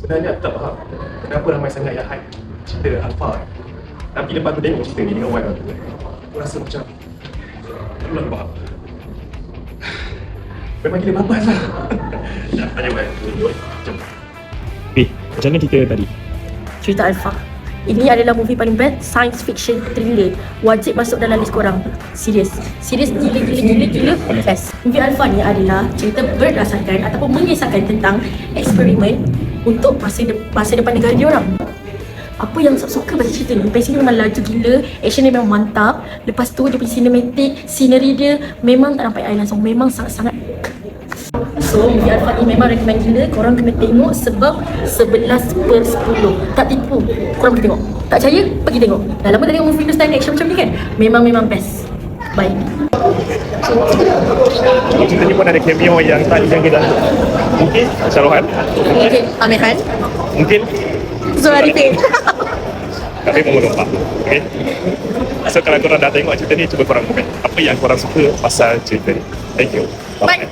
Sebenarnya aku tak faham kenapa ramai sangat yang hype cerita Alpha ni. Tapi lepas aku tengok cerita ni dengan wife aku rasa macam aku tak faham. Memang gila babas lah. Nak tanya wife macam Macam mana cerita tadi? Cerita Alpha. Ini adalah movie paling best, science fiction thriller. Wajib masuk dalam list korang. Serius gila best. Movie Alpha ni adalah cerita berdasarkan ataupun mengisahkan tentang eksperimen untuk masa depan negara dia orang. Apa yang suka baca cerita ni, pacing memang laju gila, action dia memang mantap. Lepas tu dia punya cinematic, scenery dia memang tak nampak air langsung, memang sangat-sangat. So, movie Alpha ni memang recommend gila. Korang kena tengok sebab 11/10. Tak tipu, korang pergi tengok. Tak percaya, pergi tengok. Dah lama tak tengok movie Hindustan action macam ni kan. Memang best. Baik. Cerita ni pun ada cameo yang tak dijangka. Mungkin Shahrukh Khan, Okay, Amir Khan, mungkin Zul Arifin. kami mau melompat. Okay. So kalau korang dah tengok cerita ni, cuba korang komen apa yang korang suka pasal cerita ni. Thank you. Bye.